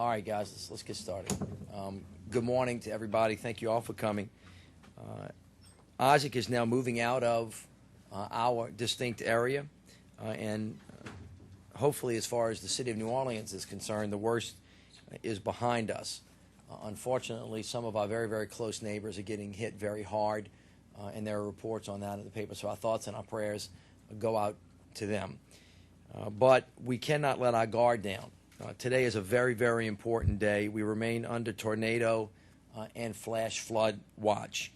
right, guys, let's get started. Good morning to everybody. Thank you all for coming. Isaac is now moving out of our distinct area, and hopefully, as far as the city of New Orleans is concerned, the worst is behind us. Unfortunately, some of our very, very close neighbors are getting hit very hard, and there are reports on that in the paper. So our thoughts and our prayers go out to them. But we cannot let our guard down. Today is a very, very important day. We remain under tornado and flash flood watch.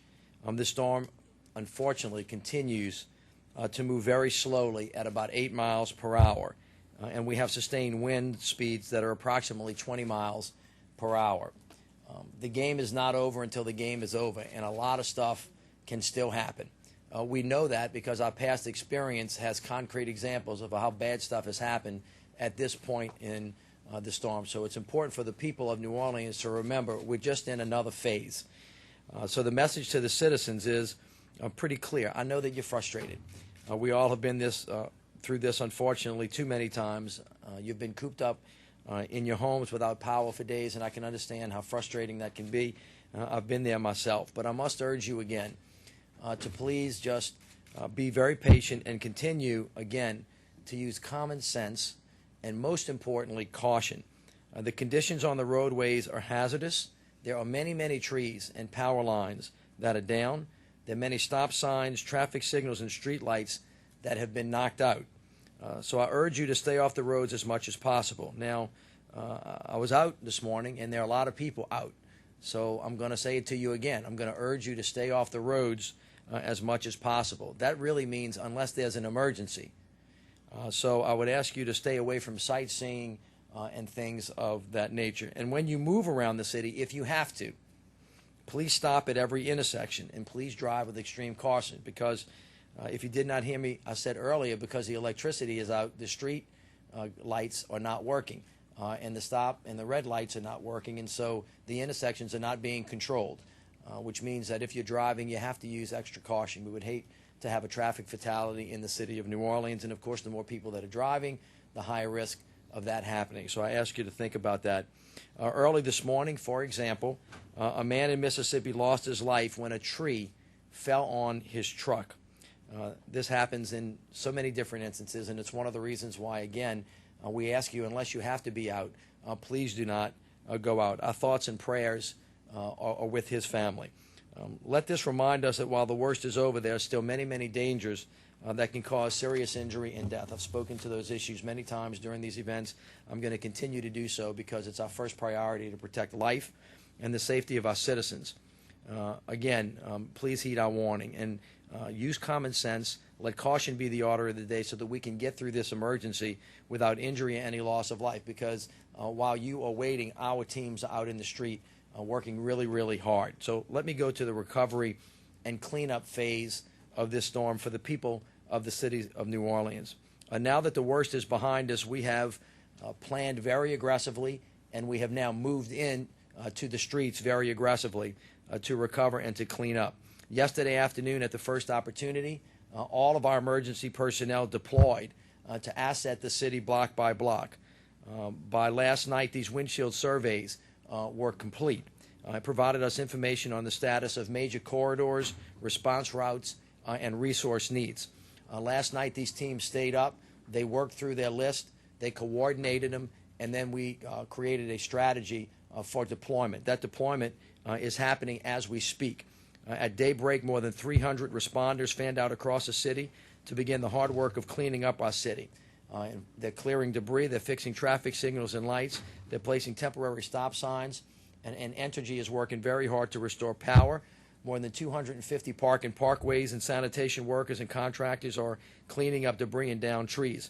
This storm, unfortunately, continues to move very slowly at about 8 miles per hour. And we have sustained wind speeds that are approximately 20 miles per hour. The game is not over until the game is over, and a lot of stuff can still happen. We know that because our past experience has concrete examples of how bad stuff has happened at this point in the storm. So it's important for the people of New Orleans to remember we're just in another phase. So the message to the citizens is pretty clear. I know that you're frustrated. We all have been through this, unfortunately, too many times. You've been cooped up in your homes without power for days, and I can understand how frustrating that can be. I've been there myself. But I must urge you again to please just be very patient and continue, again, to use common sense and, most importantly, caution. The conditions on the roadways are hazardous. There are many, many trees and power lines that are down. There are many stop signs, traffic signals, and street lights that have been knocked out. So I urge you to stay off the roads as much as possible. Now, I was out this morning, and there are a lot of people out. So I'm going to say it to you again. I'm going to urge you to stay off the roads as much as possible. That really means unless there's an emergency. So I would ask you to stay away from sightseeing and things of that nature. And when you move around the city, if you have to, please stop at every intersection and please drive with extreme caution because if you did not hear me, I said earlier, because the electricity is out, the street lights are not working and the stop and the red lights are not working, and so the intersections are not being controlled, which means that if you're driving, you have to use extra caution. We would hate to have a traffic fatality in the city of New Orleans, and of course the more people that are driving, the higher risk of that happening. So I ask you to think about that. Early this morning, for example, a man in Mississippi lost his life when a tree fell on his truck. This happens in so many different instances, and it's one of the reasons why, again, we ask you, unless you have to be out, please do not go out. Our thoughts and prayers are with his family. Let this remind us that while the worst is over, there are still many, many dangers that can cause serious injury and death. I've spoken to those issues many times during these events. I'm going to continue to do so because it's our first priority to protect life and the safety of our citizens. Again, please heed our warning and use common sense. Let caution be the order of the day so that we can get through this emergency without injury or any loss of life, because while you are waiting, our teams are out in the street working really, really hard. So let me go to the recovery and cleanup phase of this storm for the people of the city of New Orleans. Now that the worst is behind us, we have planned very aggressively, and we have now moved in to the streets very aggressively to recover and to clean up. Yesterday afternoon, at the first opportunity, all of our emergency personnel deployed to asset the city block by block. By last night, these windshield surveys were complete. It provided us information on the status of major corridors, response routes, and resource needs. Last night, these teams stayed up. They worked through their list. They coordinated them, and then we created a strategy for deployment. That deployment is happening as we speak. At daybreak, more than 300 responders fanned out across the city to begin the hard work of cleaning up our city. They're clearing debris. They're fixing traffic signals and lights. They're placing temporary stop signs. And Entergy is working very hard to restore power. More than 250 park and parkways and sanitation workers and contractors are cleaning up debris and downed trees.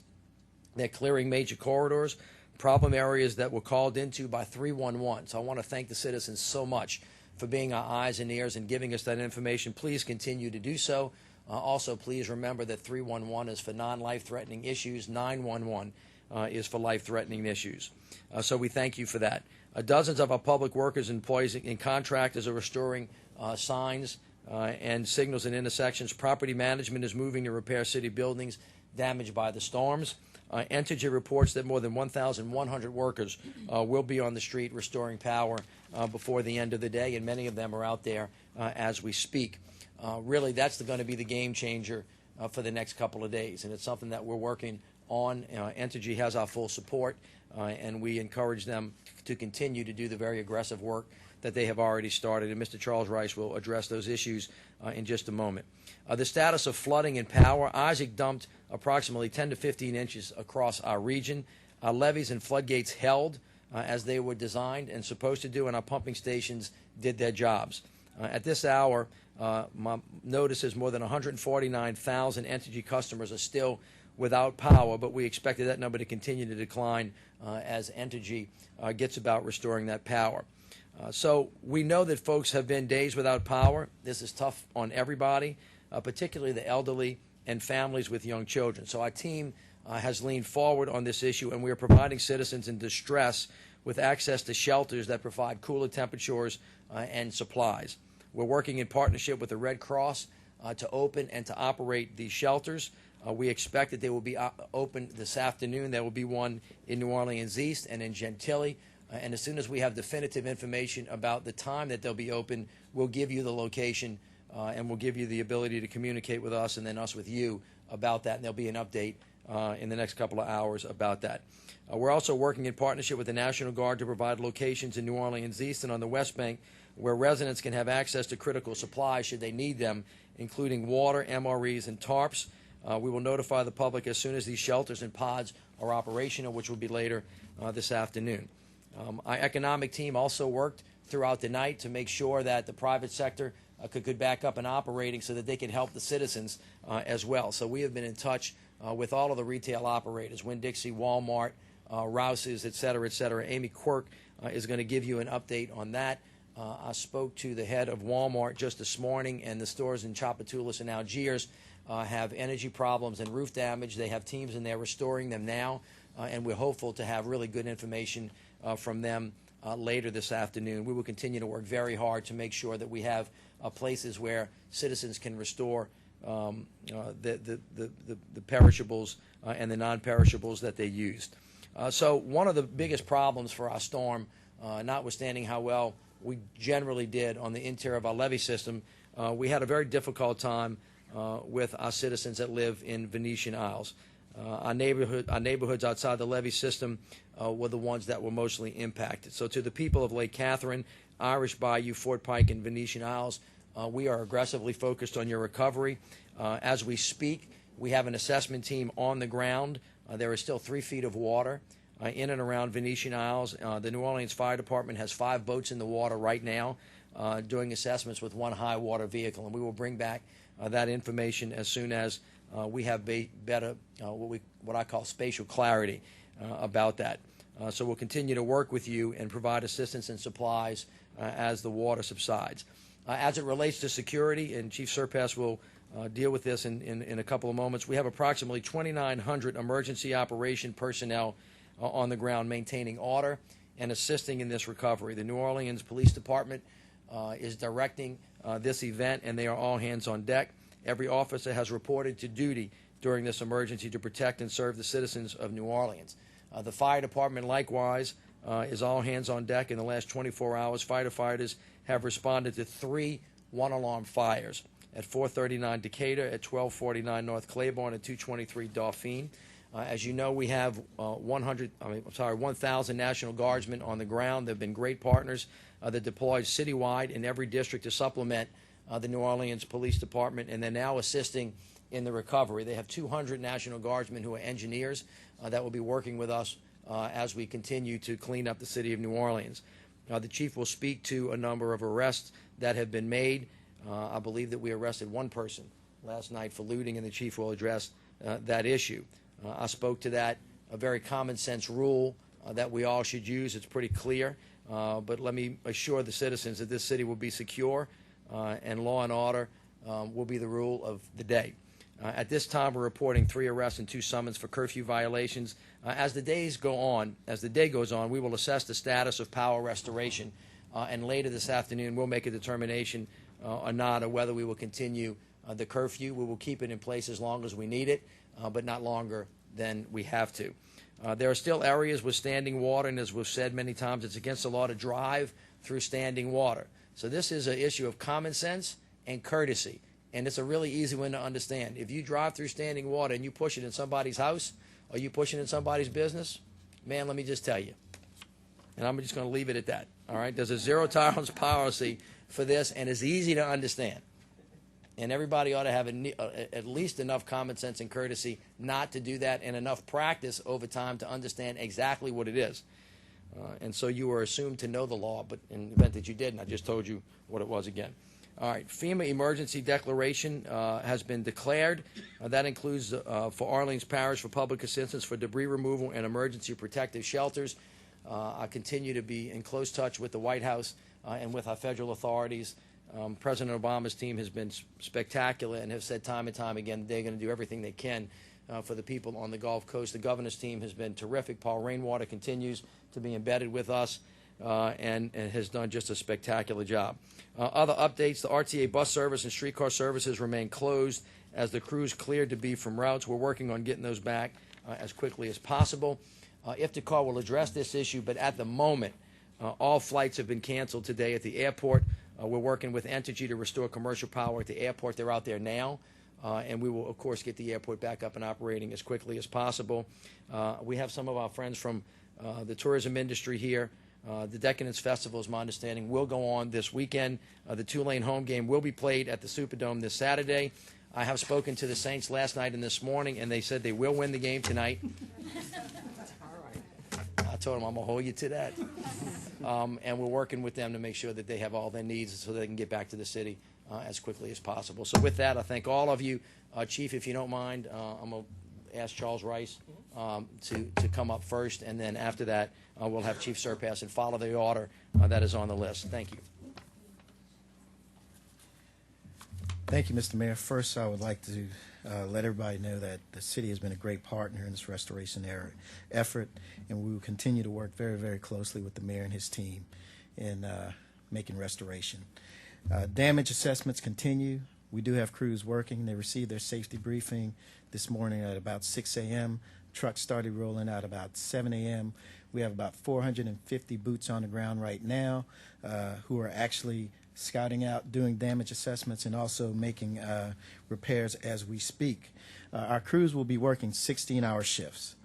They're clearing major corridors, problem areas that were called into by 311. So I want to thank the citizens so much for being our eyes and ears and giving us that information. Please continue to do so. Also, please remember that 311 is for non-life-threatening issues. 911 is for life-threatening issues. So we thank you for that. Dozens of our public workers, employees, and contractors are restoring signs and signals in intersections. Property management is moving to repair city buildings damaged by the storms. Entergy reports that more than 1,100 workers will be on the street restoring power before the end of the day, and many of them are out there as we speak. Really, that's going to be the game changer for the next couple of days, and it's something that we're working on. Entergy has our full support, and we encourage them to continue to do the very aggressive work that they have already started, and Mr. Charles Rice will address those issues in just a moment. The status of flooding and power. Isaac dumped approximately 10 to 15 inches across our region. Our levees and floodgates held as they were designed and supposed to do, and our pumping stations did their jobs. At this hour, my notice is more than 149,000 Entergy customers are still without power, but we expected that number to continue to decline as Entergy gets about restoring that power. So we know that folks have been days without power. This is tough on everybody, particularly the elderly and families with young children. So our team has leaned forward on this issue, and we are providing citizens in distress with access to shelters that provide cooler temperatures and supplies. We're working in partnership with the Red Cross to open and to operate these shelters. We expect that they will be open this afternoon. There will be one in New Orleans East and in Gentilly. And as soon as we have definitive information about the time that they'll be open, we'll give you the location and we'll give you the ability to communicate with us and then us with you about that. And there'll be an update in the next couple of hours about that. We're also working in partnership with the National Guard to provide locations in New Orleans East and on the West Bank where residents can have access to critical supplies should they need them, including water, MREs, and tarps. We will notify the public as soon as these shelters and pods are operational, which will be later this afternoon. Our economic team also worked throughout the night to make sure that the private sector could back up and operating so that they could help the citizens as well. So we have been in touch with all of the retail operators, Winn-Dixie, Walmart, Rouse's, et cetera, Amy Quirk is going to give you an update on that. I spoke to the head of Walmart just this morning, and the stores in Tchoupitoulas and Algiers have energy problems and roof damage. They have teams in there restoring them now, and we're hopeful to have really good information from them later this afternoon. We will continue to work very hard to make sure that we have places where citizens can restore the perishables and the non-perishables that they used. So one of the biggest problems for our storm, notwithstanding how well we generally did on the interior of our levee system, we had a very difficult time with our citizens that live in Venetian Isles. Our neighborhoods outside the levee system were the ones that were mostly impacted. So to the people of Lake Catherine, Irish Bayou, Fort Pike, and Venetian Isles, we are aggressively focused on your recovery. As we speak, we have an assessment team on the ground. There is still 3 feet of water in and around Venetian Isles. The New Orleans Fire Department has 5 boats in the water right now doing assessments with 1 high water vehicle, and we will bring back that information as soon as we have better what I call spatial clarity about that. So we'll continue to work with you and provide assistance and supplies as the water subsides. As it relates to security, and Chief Surpass will deal with this in a couple of moments, we have approximately 2,900 emergency operation personnel on the ground maintaining order and assisting in this recovery. The New Orleans Police Department is directing this event, and they are all hands on deck. Every officer has reported to duty during this emergency to protect and serve the citizens of New Orleans. The fire department likewise is all hands on deck. In the last 24 hours, firefighters have responded to 3 one-alarm fires at 439 Decatur, at 1249 North Claiborne, at 223 Dauphine. As you know, we have 1,000 National Guardsmen on the ground. They've been great partners that deployed citywide in every district to supplement the New Orleans Police Department, and they're now assisting in the recovery. They have 200 National Guardsmen who are engineers that will be working with us as we continue to clean up the city of New Orleans. The chief will speak to a number of arrests that have been made. I believe that we arrested 1 person last night for looting, and the chief will address that issue. I spoke to that, a very common sense rule that we all should use. It's pretty clear, but let me assure the citizens that this city will be secure and law and order will be the rule of the day. At this time, we're reporting 3 arrests and 2 summons for curfew violations. As the day goes on, we will assess the status of power restoration, and later this afternoon, we'll make a determination or not of whether we will continue the curfew. We will keep it in place as long as we need it, but not longer then we have to. There are still areas with standing water, and as we've said many times, it's against the law to drive through standing water. So this is an issue of common sense and courtesy, and it's a really easy one to understand. If you drive through standing water and you push it in somebody's house or you push it in somebody's business, man, let me just tell you, and I'm just going to leave it at that. All right, there's a zero-tolerance policy for this, and it's easy to understand. And everybody ought to have at least enough common sense and courtesy not to do that, and enough practice over time to understand exactly what it is. And so you were assumed to know the law, but in the event that you didn't, I just told you what it was again. All right, FEMA emergency declaration has been declared. That includes for Orleans Parish for public assistance for debris removal and emergency protective shelters. I continue to be in close touch with the White House and with our federal authorities. President Obama's team has been spectacular and have said time and time again they're going to do everything they can for the people on the Gulf Coast. The governor's team has been terrific. Paul Rainwater continues to be embedded with us and has done just a spectacular job. Other updates, the RTA bus service and streetcar services remain closed as the crews cleared to be from routes. We're working on getting those back as quickly as possible. IFTCAR will address this issue, but at the moment, all flights have been canceled today at the airport. We're working with Entergy to restore commercial power at the airport. They're out there now, and we will, of course, get the airport back up and operating as quickly as possible. We have some of our friends from the tourism industry here. The Decadence Festival, is my understanding, will go on this weekend. The Tulane home game will be played at the Superdome this Saturday. I have spoken to the Saints last night and this morning, and they said they will win the game tonight. I told them I'm going to hold you to that. And we're working with them to make sure that they have all their needs so they can get back to the city as quickly as possible. So with that, I thank all of you. Chief, if you don't mind, I'm going to ask Charles Rice to come up first, and then after that, we'll have Chief Surpass and follow the order that is on the list. Thank you. Thank you, Mr. Mayor. First, I would like to let everybody know that the city has been a great partner in this restoration effort, and we will continue to work very, very closely with the mayor and his team in making restoration. Damage assessments continue. We do have crews working. They received their safety briefing this morning at about 6 a.m. Trucks started rolling out about 7 a.m. We have about 450 boots on the ground right now who are actually scouting out, doing damage assessments, and also making repairs as we speak. Our crews will be working 16-hour shifts.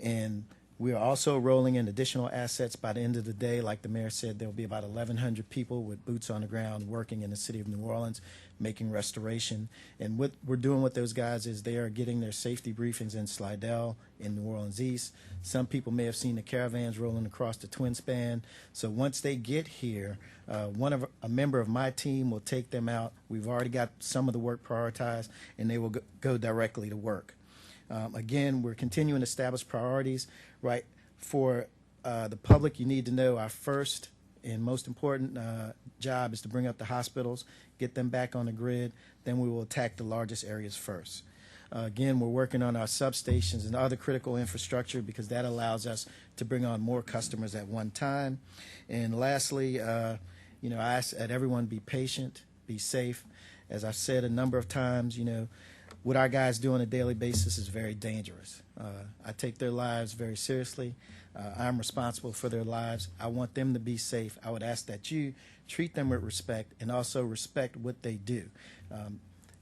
And we are also rolling in additional assets by the end of the day. Like the mayor said, there will be about 1,100 people with boots on the ground working in the city of New Orleans, making restoration. And what we're doing with those guys is they are getting their safety briefings in Slidell, in New Orleans East. Some people may have seen the caravans rolling across the Twin Span. So once they get here, a member of my team will take them out. We've already got some of the work prioritized, and they will go directly to work. Again, we're continuing to establish priorities. Right, for the public, you need to know our first and most important job is to bring up the hospitals, get them back on the grid. Then we will attack the largest areas first. Again, we're working on our substations and other critical infrastructure because that allows us to bring on more customers at one time. And lastly, I ask that everyone be patient, be safe. As I've said a number of times, what our guys do on a daily basis is very dangerous. I take their lives very seriously. I'm responsible for their lives. I want them to be safe. I would ask that you treat them with respect and also respect what they do.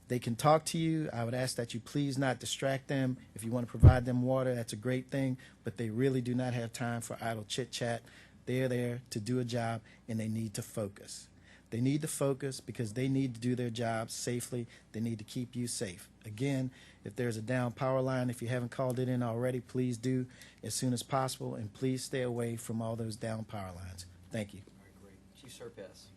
They can talk to you. I would ask that you please not distract them. If you want to provide them water, that's a great thing, but they really do not have time for idle chit-chat. They're there to do a job, and they need to focus. They need to focus because they need to do their job safely. They need to keep you safe. Again, if there's a down power line, if you haven't called it in already, please do as soon as possible, and please stay away from all those down power lines. Thank you. All right, great. Chief Surpass.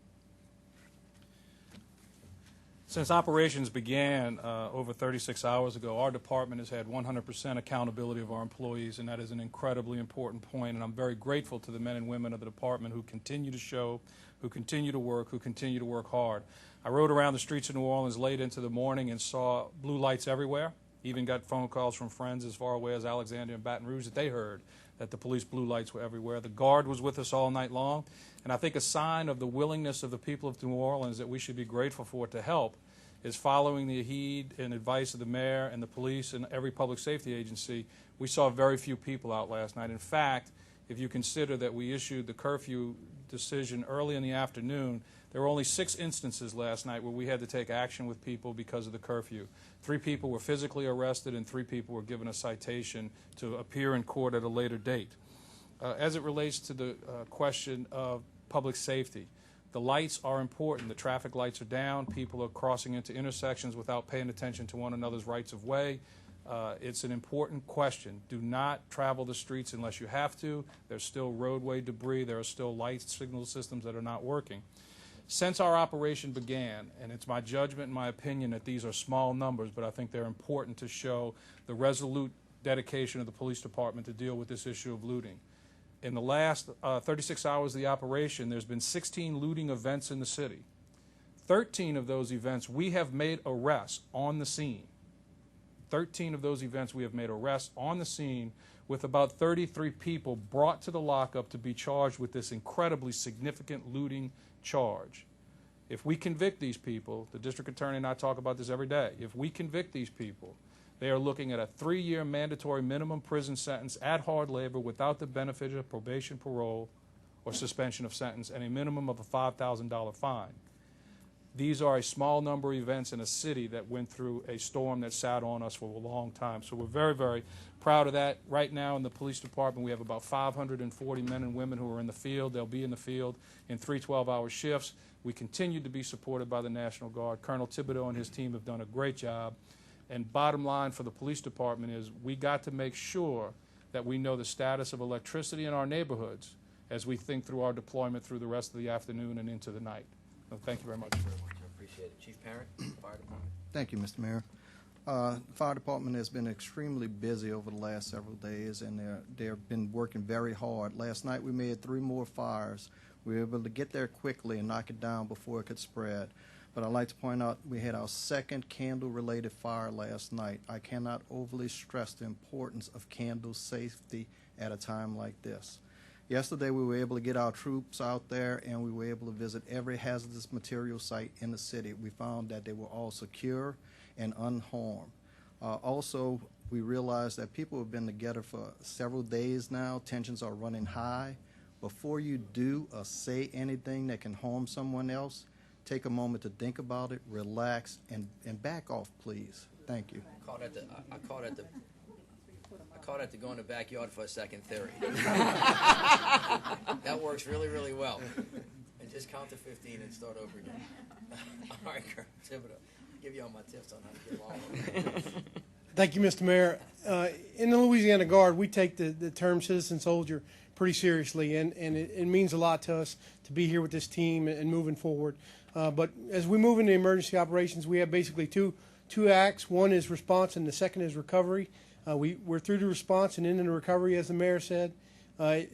Since operations began over 36 hours ago, our department has had 100% accountability of our employees, and that is an incredibly important point, and I'm very grateful to the men and women of the department who continue to show, who continue to work hard. I rode around the streets of New Orleans late into the morning and saw blue lights everywhere, even got phone calls from friends as far away as Alexandria and Baton Rouge that they heard that the police blue lights were everywhere. The Guard was with us all night long, and I think a sign of the willingness of the people of New Orleans that we should be grateful for to help is following the heed and advice of the mayor and the police and every public safety agency. We saw very few people out last night. In fact, if you consider that we issued the curfew decision early in the afternoon, there were only 6 instances last night where we had to take action with people because of the curfew. 3 people were physically arrested and 3 people were given a citation to appear in court at a later date. As it relates to the question of public safety, the lights are important. The traffic lights are down. People are crossing into intersections without paying attention to one another's rights of way. It's an important question. Do not travel the streets unless you have to. There's still roadway debris. There are still light signal systems that are not working. Since our operation began, and it's my judgment and my opinion that these are small numbers, but I think they're important to show the resolute dedication of the police department to deal with this issue of looting. In the last 36 hours of the operation, there's been 16 looting events in the city. 13 of those events, we have made arrests on the scene. 13 of those events, we have made arrests on the scene with about 33 people brought to the lockup to be charged with this incredibly significant looting charge. If we convict these people, the district attorney and I talk about this every day, if we convict these people, they are looking at a 3-year mandatory minimum prison sentence at hard labor without the benefit of probation, parole, or suspension of sentence, and a minimum of a $5,000 fine. These are a small number of events in a city that went through a storm that sat on us for a long time. So we're very, very proud of that. Right now in the police department, we have about 540 men and women who are in the field. They'll be in the field in 3 12-hour shifts. We continue to be supported by the National Guard. Colonel Thibodeau and his team have done a great job. And bottom line for the police department is we got to make sure that we know the status of electricity in our neighborhoods as we think through our deployment through the rest of the afternoon and into the night. So thank you very much. I appreciate it. Chief Parent, Fire Department. Thank you, Mr. Mayor. The fire department has been extremely busy over the last several days, and they've been working very hard. Last night we made 3 more fires. We were able to get there quickly and knock it down before it could spread. But I'd like to point out we had our 2nd candle-related fire last night. I cannot overly stress the importance of candle safety at a time like this. Yesterday we were able to get our troops out there and we were able to visit every hazardous material site in the city. We found that they were all secure and unharmed. Also, we realized that people have been together for several days now. Tensions are running high. Before you do or say anything that can harm someone else, take a moment to think about it, relax, and back off, please. Thank you. I caught at the go in the backyard for a second theory. That works really, really well. And just count to 15 and start over again. All right, Colonel Thibodeau, I'll give you all my tips on how to get along with it. Thank you, Mr. Mayor. In the Louisiana Guard, we take the term citizen soldier pretty seriously, and it means a lot to us to be here with this team and moving forward. But as we move into emergency operations, we have basically two acts. One is response, and the second is recovery. We're through the response and into the recovery, as the mayor said.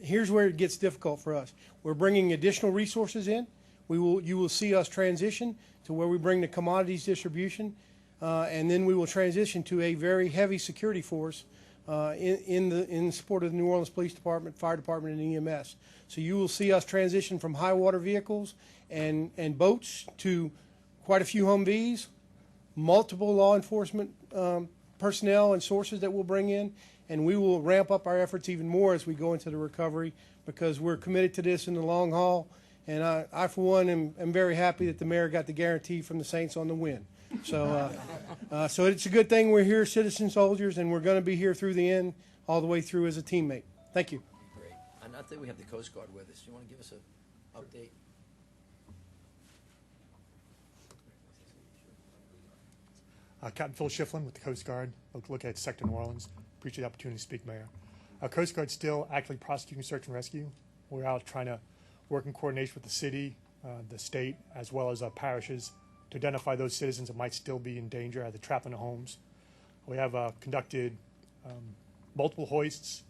Here's where it gets difficult for us. We're bringing additional resources in. You will see us transition to where we bring the commodities distribution, and then we will transition to a very heavy security force in support of the New Orleans Police Department, Fire Department, and EMS. So you will see us transition from high water vehicles and boats to quite a few Humvees, multiple law enforcement personnel and sources that we'll bring in, and we will ramp up our efforts even more as we go into the recovery because we're committed to this in the long haul. And I for one, am very happy that the mayor got the guarantee from the Saints on the win. So, so it's a good thing we're here, citizen soldiers, and we're going to be here through the end, all the way through as a teammate. Thank you. Great. And I think we have the Coast Guard with us. Do you want to give us an update? Captain Phil Shiflin with the Coast Guard, located at Sector New Orleans. Appreciate the opportunity to speak, Mayor. Our Coast Guard's still actively prosecuting search and rescue. We're out trying to work in coordination with the city, the state, as well as parishes to identify those citizens that might still be in danger as they're trapped in their homes. We have conducted multiple hoists,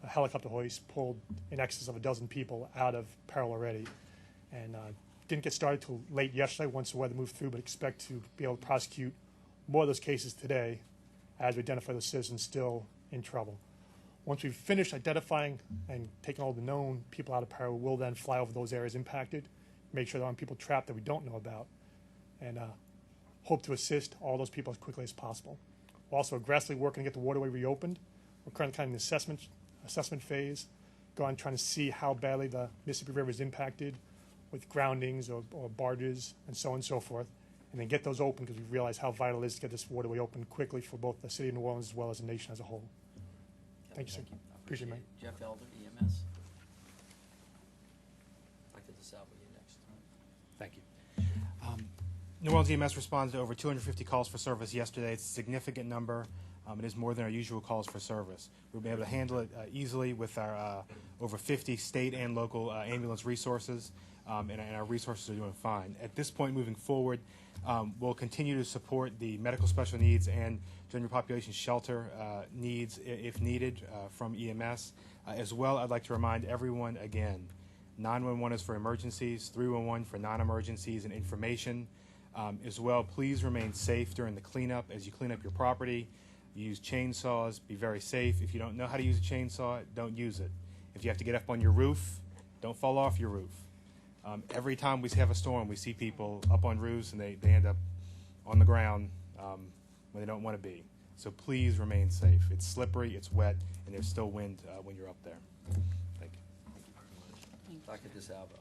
helicopter hoists, pulled in excess of a dozen people out of peril already. And didn't get started till late yesterday once the weather moved through, but expect to be able to prosecute more of those cases today as we identify those citizens still in trouble. Once we've finished identifying and taking all the known people out of peril, we'll then fly over those areas impacted, make sure there aren't people trapped that we don't know about, and hope to assist all those people as quickly as possible. We're also aggressively working to get the waterway reopened. We're currently kind of in the assessment phase, going trying to see how badly the Mississippi River is impacted with groundings or barges and so on and so forth, and then get those open because we realize how vital it is to get this waterway open quickly for both the city of New Orleans as well as the nation as a whole. Thank you, sir. Appreciate it, man. Jeff Elder, EMS. Dr. DeSalvo, you next. Thank you. New Orleans EMS responded to over 250 calls for service yesterday. It's a significant number. It is more than our usual calls for service. We'll be able to handle it easily with our over 50 state and local ambulance resources, and our resources are doing fine. At this point moving forward, we'll continue to support the medical special needs and general population shelter needs if needed from EMS. As well, I'd like to remind everyone again, 911 is for emergencies, 311 for non-emergencies and information. As well, please remain safe during the cleanup as you clean up your property. Use chainsaws, be very safe. If you don't know how to use a chainsaw, don't use it. If you have to get up on your roof, don't fall off your roof. Every time we have a storm, we see people up on roofs and they end up on the ground when they don't want to be. So please remain safe. It's slippery, it's wet, and there's still wind when you're up there. Thank you. Dr. DeSalvo.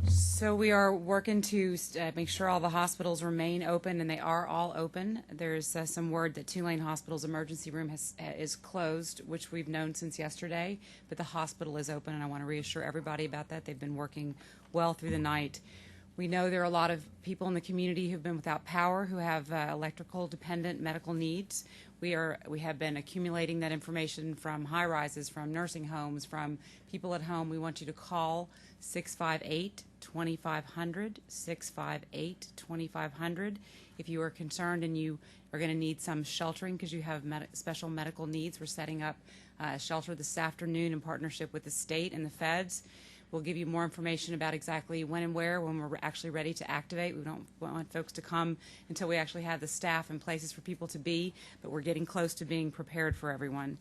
So we are working to make sure all the hospitals remain open, and they are all open. There's some word that Tulane Hospital's emergency room is closed, which we've known since yesterday, but the hospital is open, and I want to reassure everybody about that. They've been working well through the night. We know there are a lot of people in the community who've been without power, who have electrical dependent medical needs. We have been accumulating that information from high-rises, from nursing homes, from people at home. We want you to call 658-2500, 658-2500. If you are concerned and you are going to need some sheltering because you have special medical needs, we're setting up a shelter this afternoon in partnership with the state and the feds. We'll give you more information about exactly when and where when we're actually ready to activate. We don't want folks to come until we actually have the staff and places for people to be, but we're getting close to being prepared for everyone.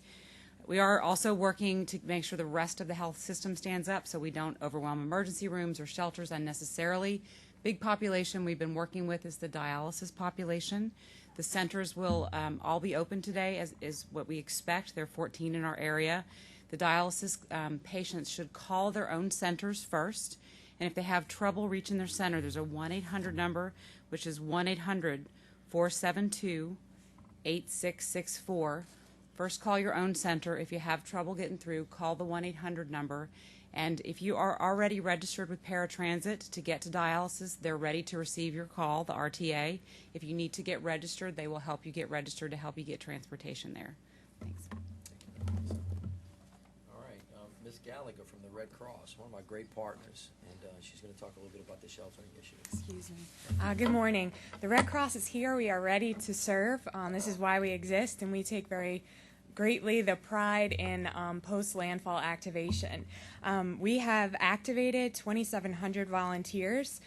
We are also working to make sure the rest of the health system stands up so we don't overwhelm emergency rooms or shelters unnecessarily. Big population we've been working with is the dialysis population. The centers will all be open today, as is what we expect. There are 14 in our area. The dialysis patients should call their own centers first, and if they have trouble reaching their center, there's a 1-800 number, which is 1-800-472-8664. First, call your own center. If you have trouble getting through, call the 1-800 number. And if you are already registered with paratransit to get to dialysis, they're ready to receive your call, the RTA. If you need to get registered, they will help you get registered to help you get transportation there. Thanks. All right, Ms. Gallagher from the Red Cross, one of my great partners, and she's going to talk a little bit about the sheltering issue. Excuse me. Good morning. The Red Cross is here. We are ready to serve. This is why we exist, and we take very greatly the pride in post-landfall activation. We have activated 2,700 volunteers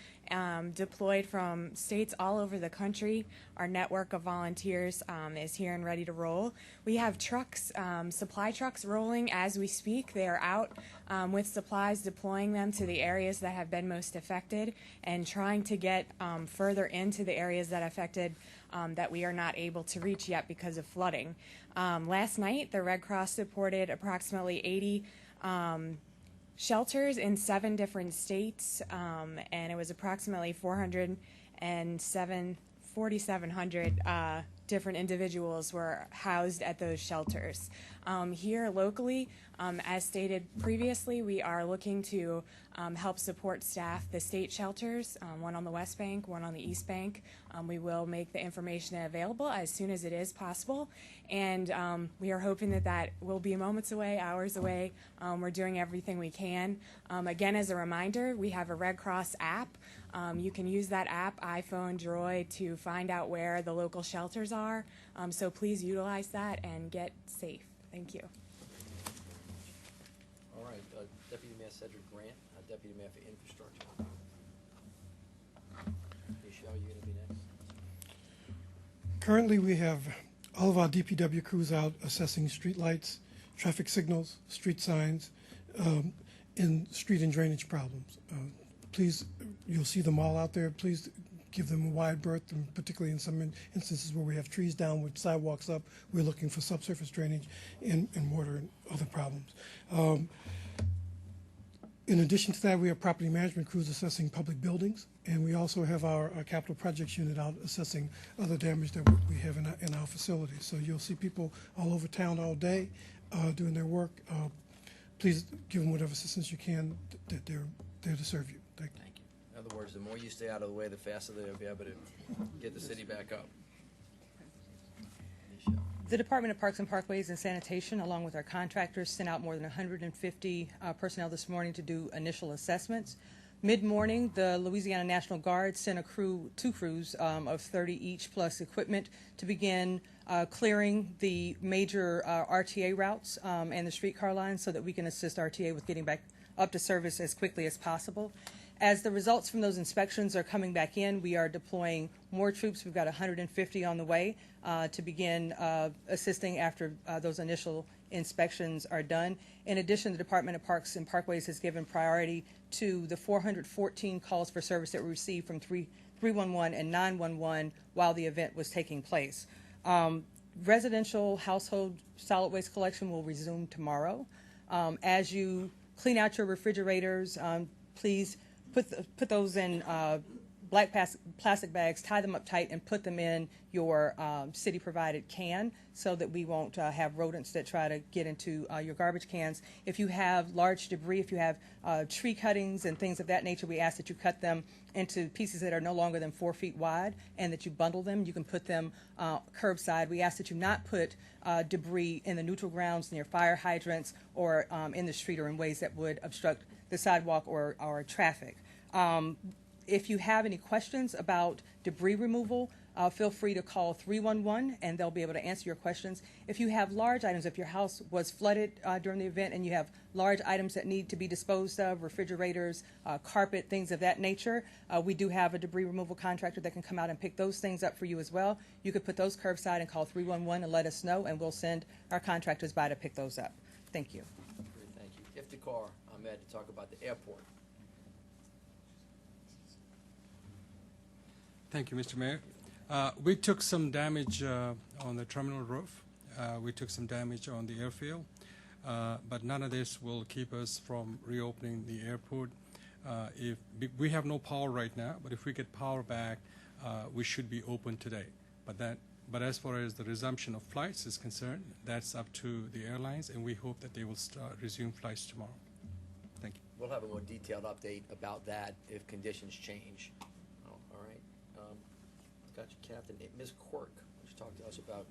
deployed from states all over the country. Our network of volunteers is here and ready to roll. We have trucks, supply trucks rolling as we speak. They are out with supplies, deploying them to the areas that have been most affected and trying to get further into the areas that affected that we are not able to reach yet because of flooding. Last night, the Red Cross supported approximately 80 shelters in 7 different states, and it was approximately 4,700 different individuals were housed at those shelters. Here locally, as stated previously, we are looking to help support staff the state shelters, one on the West Bank, one on the East Bank. We will make the information available as soon as it is possible, and we are hoping that that will be moments away, hours away. We're doing everything we can. Again, as a reminder, we have a Red Cross app. You can use that app, iPhone, Droid, to find out where the local shelters are. So please utilize that and get safe. Thank you. All right, Deputy Mayor Cedric Grant, Deputy Mayor for Infrastructure. Michelle, you're going to be next. Currently, we have all of our DPW crews out assessing street lights, traffic signals, street signs, and street and drainage problems. Please, you'll see them all out there. Please give them a wide berth, and particularly in some instances where we have trees down with sidewalks up, we're looking for subsurface drainage and water and other problems. In addition to that, we have property management crews assessing public buildings, and we also have our capital projects unit out assessing other damage that we have in our facilities. So you'll see people all over town all day doing their work. Please give them whatever assistance you can. That they're there to serve you. Thank you. Thank you. In other words, the more you stay out of the way, the faster they'll be able to get the city back up. The Department of Parks and Parkways and Sanitation, along with our contractors, sent out more than 150 personnel this morning to do initial assessments. Mid-morning, the Louisiana National Guard sent two crews of 30 each plus equipment to begin clearing the major RTA routes and the streetcar lines so that we can assist RTA with getting back up to service as quickly as possible. As the results from those inspections are coming back in, we are deploying more troops. We've got 150 on the way to begin assisting after those initial inspections are done. In addition, the Department of Parks and Parkways has given priority to the 414 calls for service that were received from 311 and 911 while the event was taking place. Residential household solid waste collection will resume tomorrow. As you clean out your refrigerators, please put those in black plastic bags, tie them up tight, and put them in your city-provided can so that we won't have rodents that try to get into your garbage cans. If you have large debris, if you have tree cuttings and things of that nature, we ask that you cut them into pieces that are no longer than 4 feet wide and that you bundle them. You can put them curbside. We ask that you not put debris in the neutral grounds near fire hydrants or in the street or in ways that would obstruct the sidewalk or traffic. If you have any questions about debris removal, feel free to call 311 and they'll be able to answer your questions. If you have large items, if your house was flooded during the event and you have large items that need to be disposed of, refrigerators, carpet, things of that nature, we do have a debris removal contractor that can come out and pick those things up for you as well. You could put those curbside and call 311 and let us know, and we'll send our contractors by to pick those up. Thank you. Great, thank you. Iftikhar Ahmed to talk about the airport. Thank you, Mr. Mayor. We took some damage on the terminal roof. We took some damage on the airfield, but none of this will keep us from reopening the airport. If we have no power right now, but if we get power back, we should be open today. But as far as the resumption of flights is concerned, that's up to the airlines, and we hope that they will resume flights tomorrow. Thank you. We'll have a more detailed update about that if conditions change. All right. Got you, Captain. Ms. Quirk, why don't you talk to us about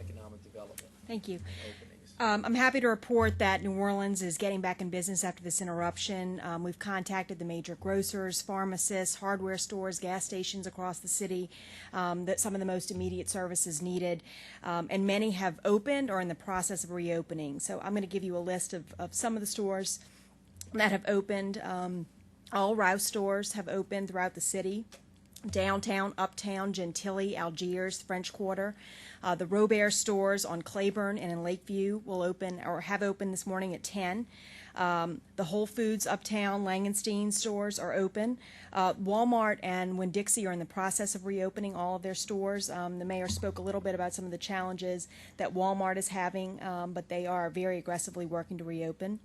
economic development? Thank you. Openings. I'm happy to report that New Orleans is getting back in business after this interruption. We've contacted the major grocers, pharmacists, hardware stores, gas stations across the city, that some of the most immediate services needed, and many have opened or are in the process of reopening. So I'm going to give you a list of some of the stores that have opened. All Rouse stores have opened throughout the city. Downtown, Uptown, Gentilly, Algiers, French Quarter. The Robert stores on Claiborne and in Lakeview will open or have opened this morning at 10. The Whole Foods Uptown, Langenstein stores are open. Walmart and Winn-Dixie are in the process of reopening all of their stores. The mayor spoke a little bit about some of the challenges that Walmart is having, but they are very aggressively working to reopen.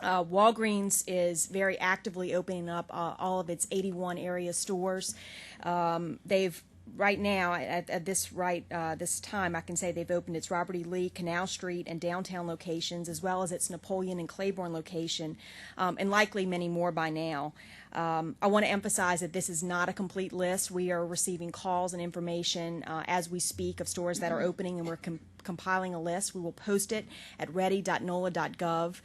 Walgreens is very actively opening up all of its 81 area stores. They've right now at this time I can say they've opened its Robert E. Lee, Canal Street, and downtown locations, as well as its Napoleon and Claiborne location, and likely many more by now. I want to emphasize that this is not a complete list. We are receiving calls and information as we speak of stores that are opening, and we're compiling a list. We will post it at ready.nola.gov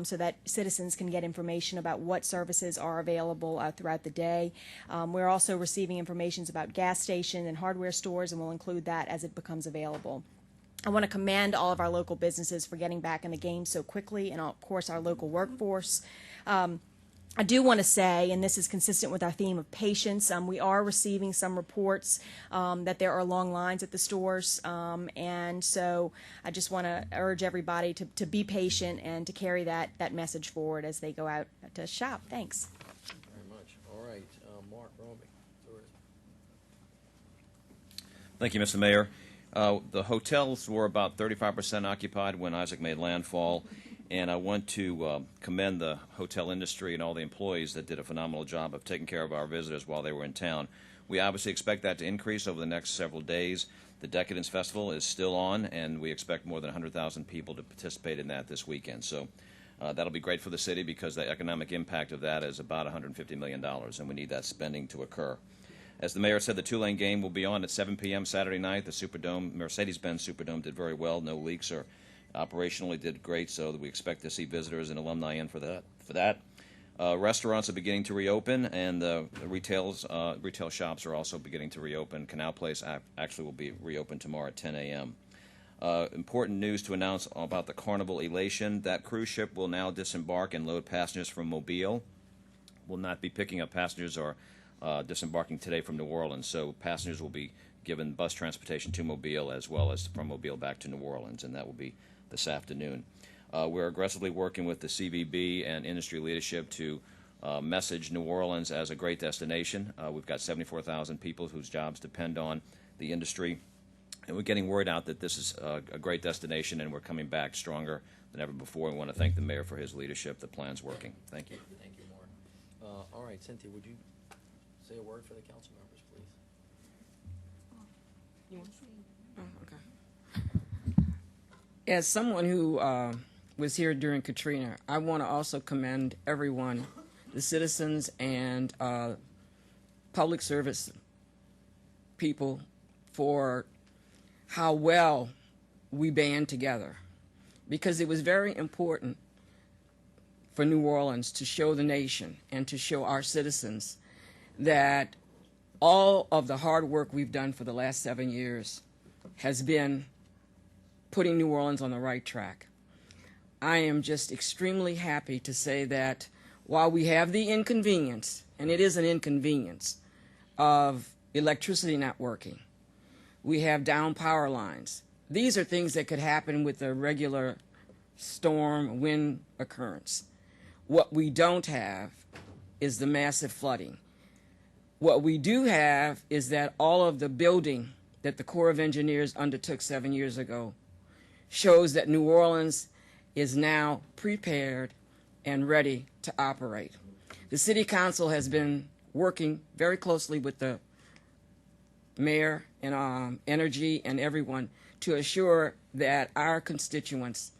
so that citizens can get information about what services are available throughout the day. We're also receiving information about gas stations and hardware stores, and we'll include that as it becomes available. I want to commend all of our local businesses for getting back in the game so quickly, and of course our local workforce. I do want to say, and this is consistent with our theme of patience, we are receiving some reports that there are long lines at the stores, and so I just want to urge everybody to be patient and to carry that message forward as they go out to shop. Thanks. Very much. All right. Mark Romick, tourism. Thank you, Mr. Mayor. The hotels were about 35% occupied when Isaac made landfall, and I want to commend the hotel industry and all the employees that did a phenomenal job of taking care of our visitors while they were in town. We obviously expect that to increase over the next several days. The Decadence Festival is still on, and we expect more than 100,000 people to participate in that this weekend. So that'll be great for the city because the economic impact of that is about $150 million, and we need that spending to occur. As the mayor said, the Tulane game will be on at 7 p.m. Saturday night. The Superdome, Mercedes-Benz Superdome, did very well. No leaks, or operationally did great, so we expect to see visitors and alumni in for that. Restaurants are beginning to reopen, and retail shops are also beginning to reopen. Canal Place actually will be reopened tomorrow at 10 a.m. Important news to announce about the Carnival Elation. That cruise ship will now disembark and load passengers from Mobile. Will not be picking up passengers or disembarking today from New Orleans, so passengers will be given bus transportation to Mobile as well as from Mobile back to New Orleans, and that will be this afternoon. We're aggressively working with the CVB and industry leadership to message New Orleans as a great destination. We've got 74,000 people whose jobs depend on the industry, and we're getting word out that this is a great destination, and we're coming back stronger than ever before. We want to thank the mayor for his leadership. The plan's working. Thank you. Thank you, Mark. All right, Cynthia, would you say a word for the council members, please? As someone who was here during Katrina, I want to also commend everyone, the citizens and public service people, for how well we band together, because it was very important for New Orleans to show the nation and to show our citizens that all of the hard work we've done for the last 7 years has been putting New Orleans on the right track. I am just extremely happy to say that while we have the inconvenience, and it is an inconvenience, of electricity not working, we have down power lines. These are things that could happen with a regular storm wind occurrence. What we don't have is the massive flooding. What we do have is that all of the building that the Corps of Engineers undertook 7 years ago shows that New Orleans is now prepared and ready to operate. The City Council has been working very closely with the mayor and energy and everyone to assure that our constituents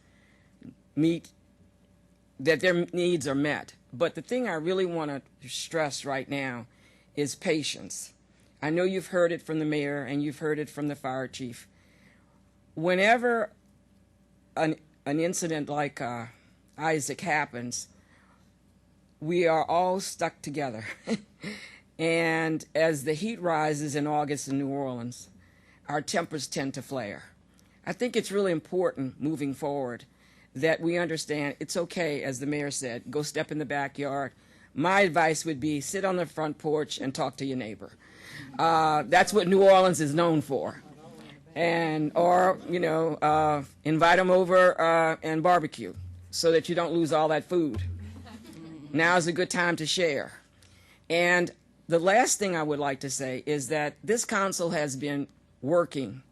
that their needs are met. But the thing I really want to stress right now is patience. I know you've heard it from the mayor and you've heard it from the fire chief. Whenever an incident like Isaac happens, we are all stuck together. And as the heat rises in August in New Orleans, our tempers tend to flare. I think it's really important moving forward that we understand it's okay, as the mayor said, go step in the backyard. My advice would be sit on the front porch and talk to your neighbor. That's what New Orleans is known for. Or invite them over and barbecue so that you don't lose all that food. Now's a good time to share. And the last thing I would like to say is that this council has been working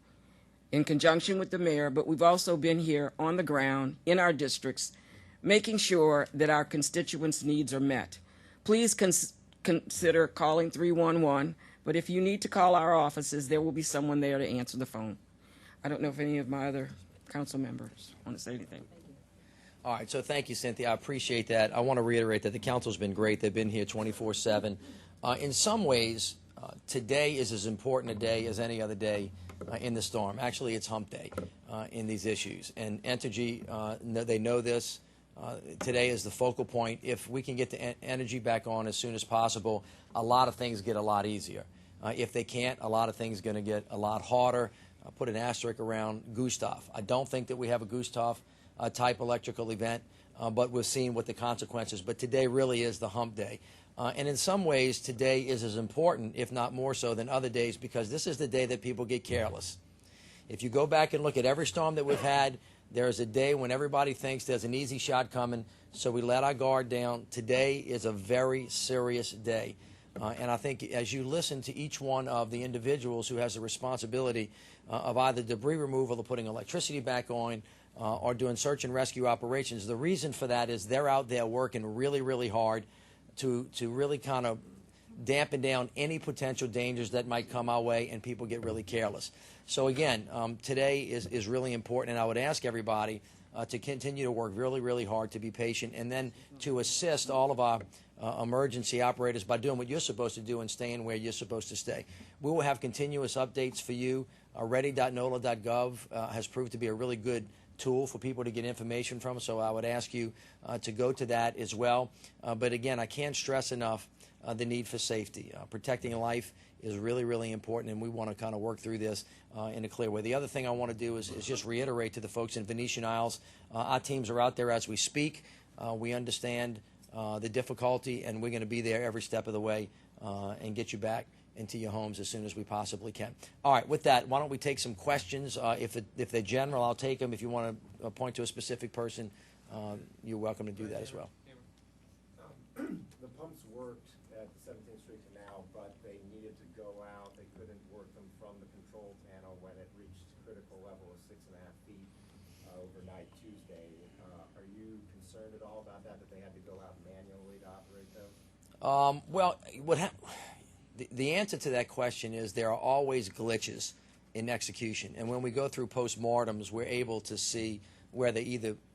in conjunction with the mayor, but we've also been here on the ground in our districts, making sure that our constituents' needs are met. Please consider calling 311, but if you need to call our offices, there will be someone there to answer the phone. I don't know if any of my other council members want to say anything. All right, so thank you, Cynthia. I appreciate that. I want to reiterate that the council's been great. They've been here 24/7. In some ways, today is as important a day as any other day in the storm. Actually, it's hump day in these issues. And Entergy, they know this. Today is the focal point. If we can get the energy back on as soon as possible, a lot of things get a lot easier. If they can't, a lot of things are going to get a lot harder. I'll put an asterisk around Gustav. I don't think that we have a Gustav type electrical event, but we're seeing what the consequences. But today really is the hump day. And in some ways, today is as important, if not more so, than other days, because this is the day that people get careless. If you go back and look at every storm that we've had, there is a day when everybody thinks there's an easy shot coming, so we let our guard down. Today is a very serious day. And I think as you listen to each one of the individuals who has the responsibility of either debris removal or putting electricity back on or doing search and rescue operations, the reason for that is they're out there working really, really hard to really kind of dampen down any potential dangers that might come our way, and people get really careless. So again, today is really important, and I would ask everybody to continue to work really, really hard, to be patient, and then to assist all of our emergency operators by doing what you're supposed to do and staying where you're supposed to stay. We will have continuous updates for you. Ready.nola.gov has proved to be a really good tool for people to get information from, so I would ask you to go to that as well. But again, I can't stress enough the need for safety. Protecting life is really, really important, and we want to kind of work through this in a clear way. The other thing I want to do is just reiterate to the folks in Venetian Isles, our teams are out there as we speak. We understand the difficulty, and we're going to be there every step of the way and get you back into your homes as soon as we possibly can. All right, with that, why don't we take some questions? If they're general, I'll take them. If you want to point to a specific person, you're welcome to do that as well. The pumps worked at the 17th Street Canal, but they needed to go out. They couldn't work them from the control panel when it reached critical level of 6.5 feet overnight Tuesday. Are you concerned at all about that they had to go out manually to operate those? Well, the answer to that question is there are always glitches in execution, and when we go through postmortems, we're able to see where they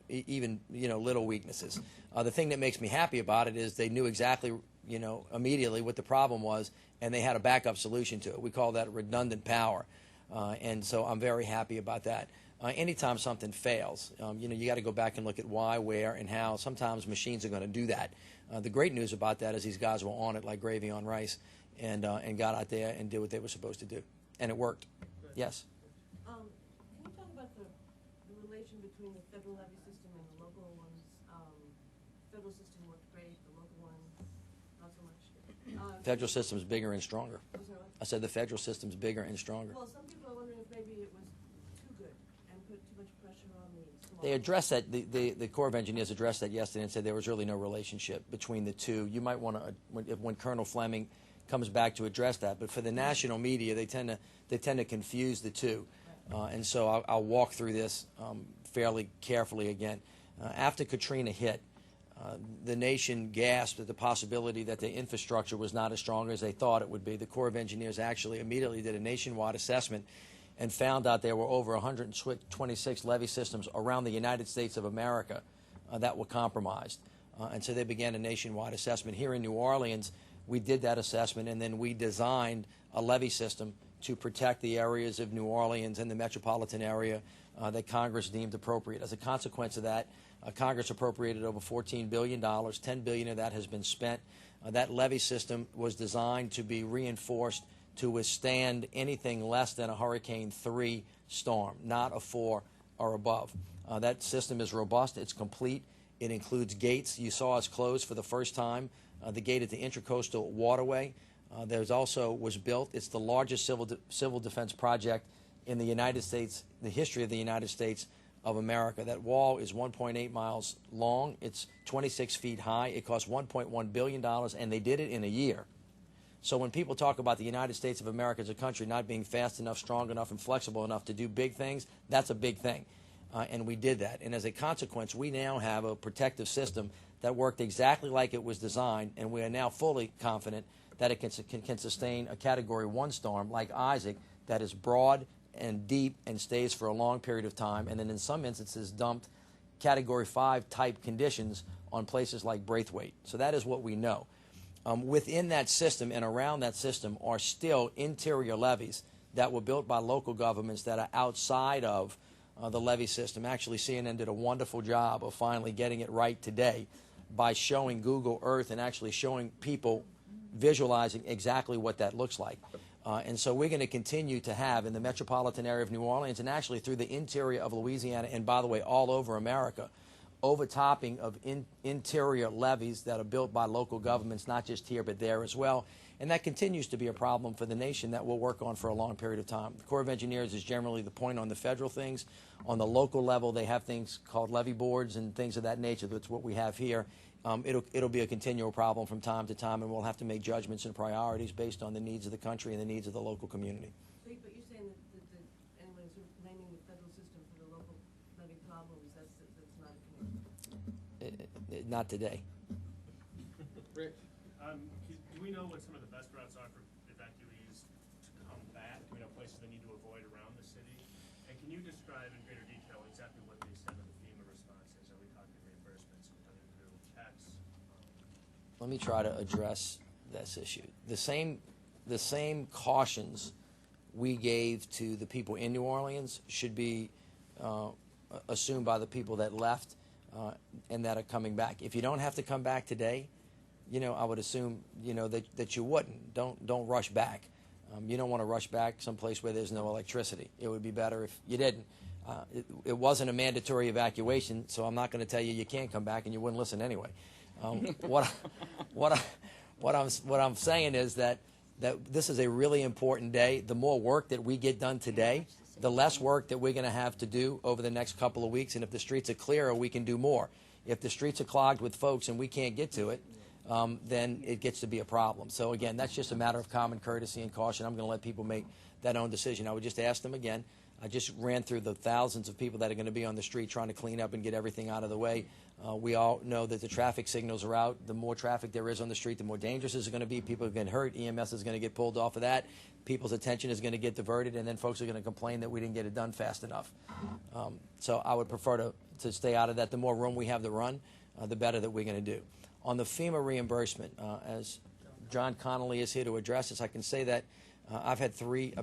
even little weaknesses. The thing that makes me happy about it is they knew exactly immediately what the problem was, and they had a backup solution to it. We call that redundant power, and so I'm very happy about that. Anytime something fails, you got to go back and look at why, where, and how. Sometimes machines are going to do that. The great news about that is these guys were on it like gravy on rice, and got out there and did what they were supposed to do, and it worked. Yes. Can you talk about the relation between the federal levy system and the local ones? Federal system worked great, the local one not so much. Federal system's bigger and stronger. I said the federal system's bigger and stronger. Well, some people are wondering if maybe it was too good and put too much pressure on the small. They addressed that. The Corps of Engineers addressed that yesterday and said there was really no relationship between the two. You might want to, when Colonel Fleming comes back, to address that. But for the national media, they tend to confuse the two, and so I'll walk through this fairly carefully again. After Katrina hit, the nation gasped at the possibility that the infrastructure was not as strong as they thought it would be. The Corps of Engineers actually immediately did a nationwide assessment and found out there were over 126 levee systems around the United States of America that were compromised. And so they began a nationwide assessment. Here in New Orleans, we did that assessment, and then we designed a levee system to protect the areas of New Orleans and the metropolitan area that Congress deemed appropriate. As a consequence of that, Congress appropriated over $14 billion. $10 billion of that has been spent. That levee system was designed to be reinforced to withstand anything less than a Hurricane 3 storm, not a 4 or above. That system is robust. It's complete. It includes gates. You saw us close for the first time the gate at the Intracoastal Waterway. There's also was built. It's the largest civil defense project in the United States, the history of the United States of America. That wall is 1.8 miles long. It's 26 feet high. It cost $1.1 billion, and they did it in a year. So when people talk about the United States of America as a country not being fast enough, strong enough, and flexible enough to do big things, that's a big thing. And we did that. And as a consequence, we now have a protective system that worked exactly like it was designed, and we are now fully confident that it can sustain a Category 1 storm like Isaac that is broad and deep and stays for a long period of time, and then in some instances dumped Category 5 type conditions on places like Braithwaite. So that is what we know. Within that system and around that system are still interior levees that were built by local governments that are outside of the levee system. Actually, CNN did a wonderful job of finally getting it right today by showing Google Earth and actually showing people visualizing exactly what that looks like. And so we're going to continue to have in the metropolitan area of New Orleans and actually through the interior of Louisiana and, by the way, all over America, overtopping of interior levees that are built by local governments, not just here but there as well. And that continues to be a problem for the nation that we'll work on for a long period of time. The Corps of Engineers is generally the point on the federal things. On the local level, they have things called levee boards and things of that nature. That's what we have here. it'll be a continual problem from time to time, and we'll have to make judgments and priorities based on the needs of the country and the needs of the local community. So, but you're saying that anyone sort of blaming the federal system for the local levy problems, that's not a connection? Not today. Rick, do we know what some of the best routes are for evacuees to come back? Do we know places they need to avoid around the city? And can you describe in greater detail exactly what the extent of the FEMA response is? Are we talking reimbursements? Are we talking through checks? Let me try to address this issue. The same cautions we gave to the people in New Orleans should be assumed by the people that left and that are coming back. If you don't have to come back today, I would assume, that you wouldn't. Don't rush back. You don't want to rush back someplace where there's no electricity. It would be better if you didn't. It wasn't a mandatory evacuation, so I'm not going to tell you can't come back, and you wouldn't listen anyway. What I'm saying is that this is a really important day. The more work that we get done today, the less work that we're going to have to do over the next couple of weeks. And if the streets are clearer, we can do more. If the streets are clogged with folks and we can't get to it, then it gets to be a problem. So again, that's just a matter of common courtesy and caution. I'm going to let people make that own decision. I would just ask them again. I just ran through the thousands of people that are going to be on the street trying to clean up and get everything out of the way. We all know that the traffic signals are out. The more traffic there is on the street, the more dangerous it's going to be. People are going to get hurt. EMS is going to get pulled off of that. People's attention is going to get diverted, and then folks are going to complain that we didn't get it done fast enough. So I would prefer to stay out of that. The more room we have to run, the better that we're going to do. On the FEMA reimbursement, as John Connolly is here to address this, I can say that I've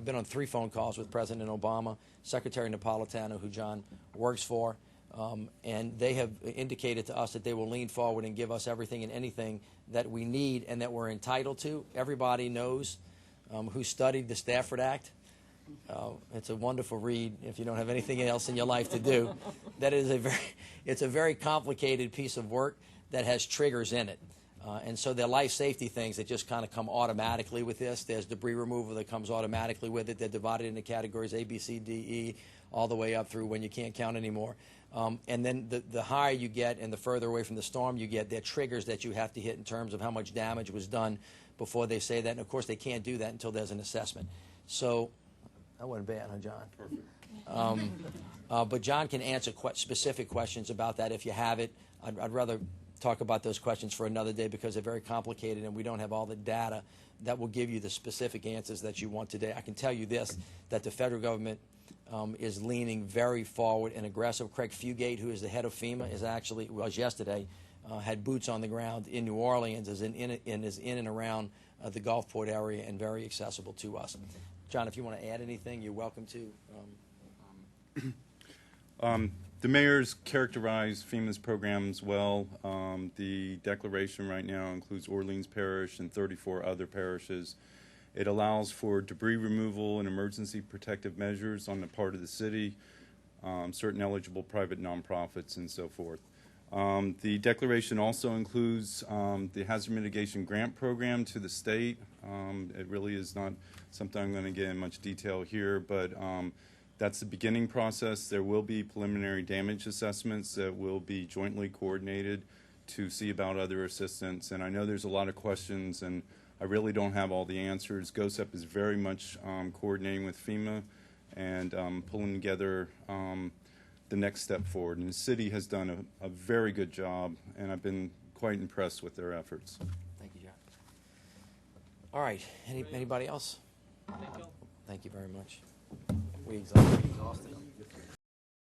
been on 3 phone calls with President Obama, Secretary Napolitano, who John works for, and they have indicated to us that they will lean forward and give us everything and anything that we need and that we're entitled to. Everybody knows who studied the Stafford Act. It's a wonderful read if you don't have anything else in your life to do. That is it's a very complicated piece of work that has triggers in it. And so there are life safety things that just kind of come automatically with this. There's debris removal that comes automatically with it. They're divided into categories A, B, C, D, E, all the way up through when you can't count anymore. And then the higher you get and the further away from the storm you get, there are triggers that you have to hit in terms of how much damage was done before they say that. And, of course, they can't do that until there's an assessment. So that wasn't bad, huh, John? Perfect. But John can answer specific questions about that if you have it. I'd rather talk about those questions for another day because they're very complicated and we don't have all the data that will give you the specific answers that you want today. I can tell you this, that the federal government is leaning very forward and aggressive. Craig Fugate, who is the head of FEMA, was yesterday, had boots on the ground in New Orleans, is in and around the Gulfport area and very accessible to us. John, if you want to add anything, you're welcome to. The mayor's characterized FEMA's programs well. The declaration right now includes Orleans Parish and 34 other parishes. It allows for debris removal and emergency protective measures on the part of the city, certain eligible private nonprofits, and so forth. The declaration also includes the hazard mitigation grant program to the state. It really is not something I'm going to get in much detail here, but that's the beginning process. There will be preliminary damage assessments that will be jointly coordinated to see about other assistance. And I know there's a lot of questions, and I really don't have all the answers. GOSEP is very much coordinating with FEMA and pulling together the next step forward. And the city has done a very good job, and I've been quite impressed with their efforts. Thank you, John. All right. Anybody else? Thank you very much. We exhausted them.